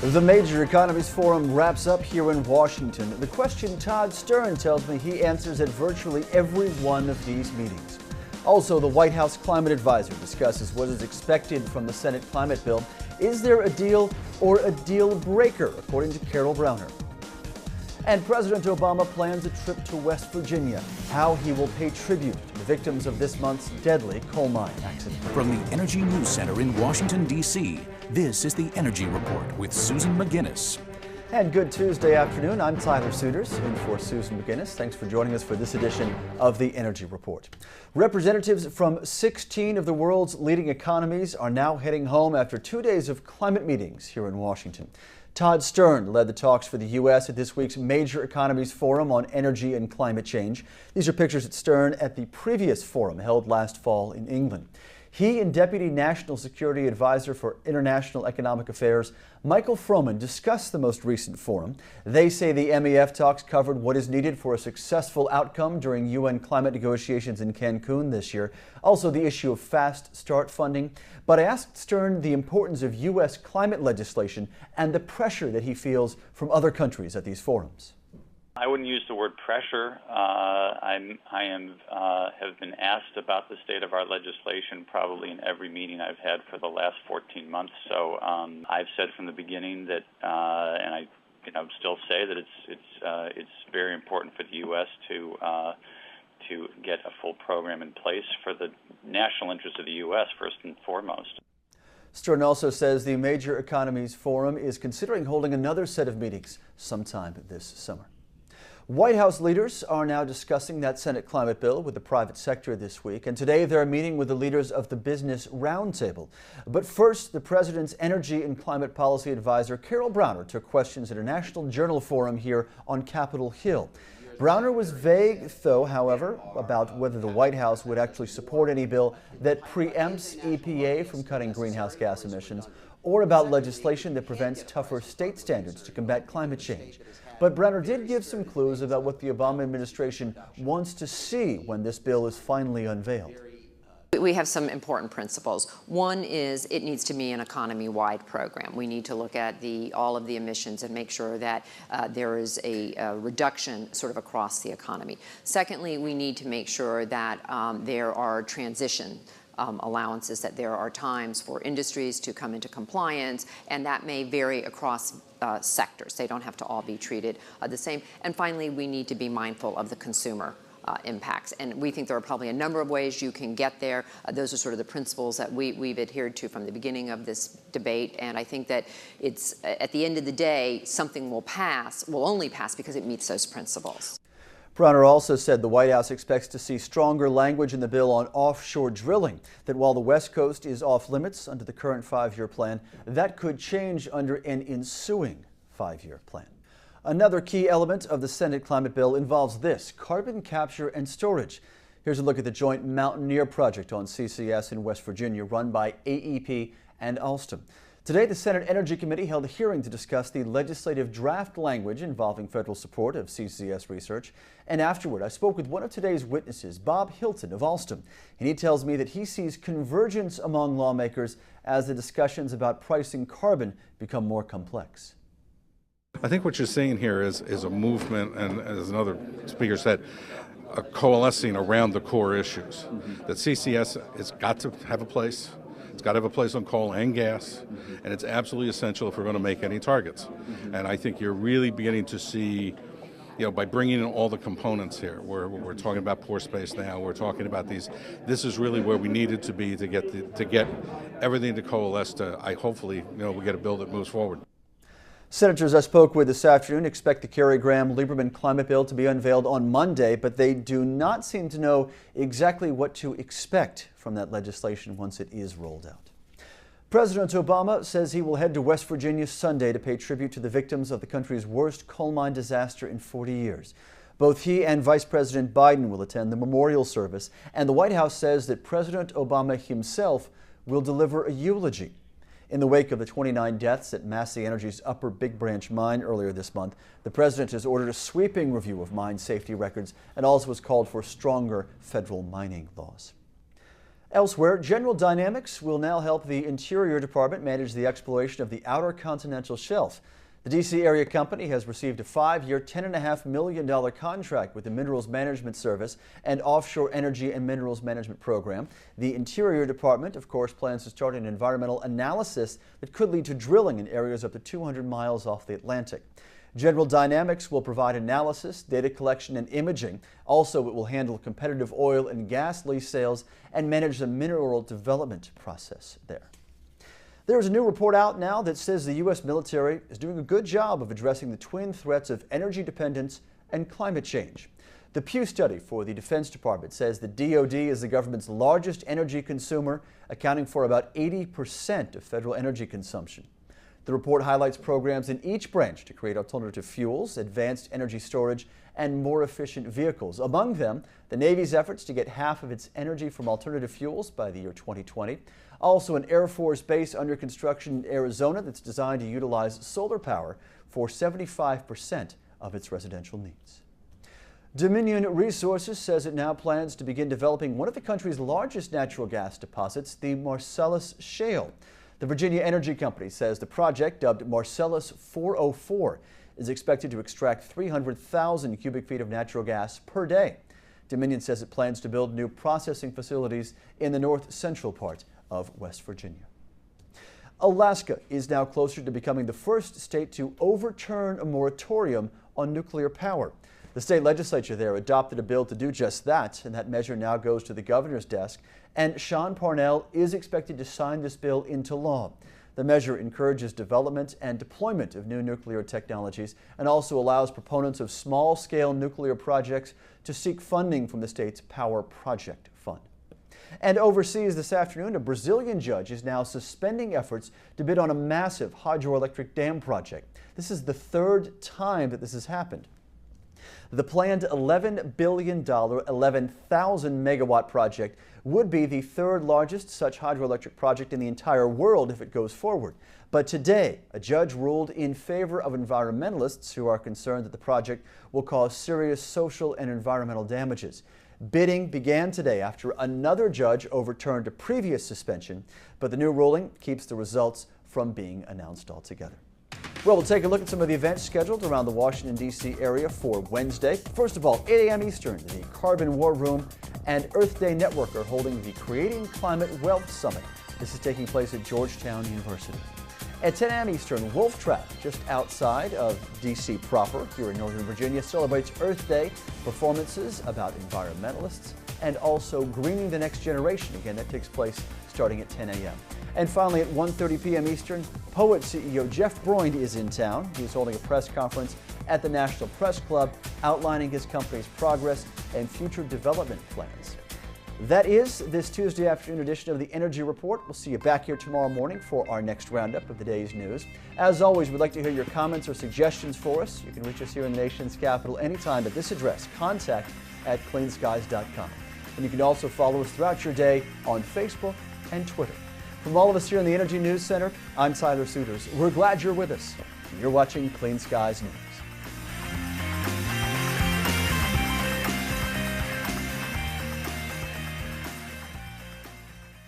The Major Economies Forum wraps up here in Washington. The question Todd Stern tells me he answers at virtually every one of these meetings. Also, the White House climate advisor discusses what is expected from the Senate climate bill. Is there a deal or a deal breaker, according to Carol Browner? And President Obama plans a trip to West Virginia, how he will pay tribute to the victims of this month's deadly coal mine accident. From the Energy News Center in Washington, D.C., this is the Energy Report with Susan McGinnis. And good Tuesday afternoon. I'm Tyler Suiters, in for Susan McGinnis. Thanks for joining us for this edition of the Energy Report. Representatives from 16 of the world's leading economies are now heading home after 2 days of climate meetings here in Washington. Todd Stern led the talks for the U.S. at this week's Major Economies Forum on energy and climate change. These are pictures at Stern at the previous forum held last fall in England. He and Deputy National Security Advisor for International Economic Affairs, Michael Froman, discussed the most recent forum. They say the MEF talks covered what is needed for a successful outcome during UN climate negotiations in Cancun this year, also the issue of fast start funding. But I asked Stern the importance of U.S. climate legislation and the pressure that he feels from other countries at these forums. I wouldn't use the word pressure. Have been asked about the state of our legislation probably in every meeting I've had for the last 14 months. So I've said from the beginning that, and I still say that it's very important for the U.S. to get a full program in place for the national interest of the U.S. first and foremost. Stern also says the Major Economies Forum is considering holding another set of meetings sometime this summer. White House leaders are now discussing that Senate climate bill with the private sector this week, and today they're meeting with the leaders of the Business Roundtable. But first, the president's energy and climate policy advisor, Carol Browner, took questions at a National Journal forum here on Capitol Hill. Browner was vague, though, however, about whether the White House would actually support any bill that preempts EPA from cutting greenhouse gas emissions, or about legislation that prevents tougher state standards to combat climate change. But Browner did give some clues about what the Obama administration wants to see when this bill is finally unveiled. We have some important principles. One is it needs to be an economy-wide program. We need to look at all of the emissions and make sure that there is a reduction sort of across the economy. Secondly, we need to make sure that there are transition allowances, that there are times for industries to come into compliance, and that may vary across sectors. They don't have to all be treated the same. And finally, we need to be mindful of the consumer impacts. And we think there are probably a number of ways you can get there. Those are sort of the principles that we've adhered to from the beginning of this debate. And I think that it's, at the end of the day, something will only pass because it meets those principles. Browner also said the White House expects to see stronger language in the bill on offshore drilling, that while the West Coast is off limits under the current 5-year plan, that could change under an ensuing 5-year plan. Another key element of the Senate climate bill involves this: carbon capture and storage. Here's a look at the joint Mountaineer project on CCS in West Virginia, run by AEP and Alstom. Today, the Senate Energy Committee held a hearing to discuss the legislative draft language involving federal support of CCS research. And afterward, I spoke with one of today's witnesses, Bob Hilton of Alstom. And he tells me that he sees convergence among lawmakers as the discussions about pricing carbon become more complex. I think what you're seeing here is a movement, and as another speaker said, a coalescing around the core issues. That CCS has got to have a place. It's got to have a place on coal and gas, and it's absolutely essential if we're going to make any targets. And I think you're really beginning to see, by bringing in all the components here, we're talking about pore space now, we're talking about these. This is really where we needed to be to get everything to coalesce to, hopefully, we get a bill that moves forward. Senators I spoke with this afternoon expect the Kerry Graham-Lieberman climate bill to be unveiled on Monday, but they do not seem to know exactly what to expect from that legislation once it is rolled out. President Obama says he will head to West Virginia Sunday to pay tribute to the victims of the country's worst coal mine disaster in 40 years. Both he and Vice President Biden will attend the memorial service, and the White House says that President Obama himself will deliver a eulogy. In the wake of the 29 deaths at Massey Energy's Upper Big Branch mine earlier this month, the president has ordered a sweeping review of mine safety records and also has called for stronger federal mining laws. Elsewhere, General Dynamics will now help the Interior Department manage the exploration of the Outer Continental Shelf. The D.C. area company has received a 5-year, $10.5 million contract with the Minerals Management Service and Offshore Energy and Minerals Management Program. The Interior Department, of course, plans to start an environmental analysis that could lead to drilling in areas up to 200 miles off the Atlantic. General Dynamics will provide analysis, data collection, and imaging. Also, it will handle competitive oil and gas lease sales and manage the mineral development process there. There is a new report out now that says the U.S. military is doing a good job of addressing the twin threats of energy dependence and climate change. The Pew study for the Defense Department says the DoD is the government's largest energy consumer, accounting for about 80% of federal energy consumption. The report highlights programs in each branch to create alternative fuels, advanced energy storage, and more efficient vehicles. Among them, the Navy's efforts to get half of its energy from alternative fuels by the year 2020. Also, an Air Force base under construction in Arizona that's designed to utilize solar power for 75% of its residential needs. Dominion Resources says it now plans to begin developing one of the country's largest natural gas deposits, the Marcellus Shale. The Virginia Energy Company says the project, dubbed Marcellus 404, is expected to extract 300,000 cubic feet of natural gas per day. Dominion says it plans to build new processing facilities in the north-central part of West Virginia. Alaska is now closer to becoming the first state to overturn a moratorium on nuclear power. The state legislature there adopted a bill to do just that, and that measure now goes to the governor's desk, and Sean Parnell is expected to sign this bill into law. The measure encourages development and deployment of new nuclear technologies and also allows proponents of small-scale nuclear projects to seek funding from the state's Power Project Fund. And overseas this afternoon, a Brazilian judge is now suspending efforts to bid on a massive hydroelectric dam project. This is the third time that this has happened. The planned $11 billion, 11,000 megawatt project would be the third largest such hydroelectric project in the entire world if it goes forward. But today, a judge ruled in favor of environmentalists who are concerned that the project will cause serious social and environmental damages. Bidding began today after another judge overturned a previous suspension, but the new ruling keeps the results from being announced altogether. Well, we'll take a look at some of the events scheduled around the Washington, D.C. area for Wednesday. First of all, 8 a.m. Eastern, the Carbon War Room and Earth Day Network are holding the Creating Climate Wealth Summit. This is taking place at Georgetown University. At 10 a.m. Eastern, Wolf Trap, just outside of D.C. proper, here in Northern Virginia, celebrates Earth Day, performances about environmentalists, and also Greening the Next Generation. Again, that takes place starting at 10 a.m. And finally, at 1:30 p.m. Eastern, Poet CEO Jeff Broynd is in town. He's holding a press conference at the National Press Club, outlining his company's progress and future development plans. That is this Tuesday afternoon edition of the Energy Report. We'll see you back here tomorrow morning for our next roundup of the day's news. As always, we'd like to hear your comments or suggestions for us. You can reach us here in the nation's capital anytime at this address, contact@cleanskies.com. And you can also follow us throughout your day on Facebook and Twitter. From all of us here in the Energy News Center, I'm Tyler Suiters. We're glad you're with us. You're watching Clean Skies News.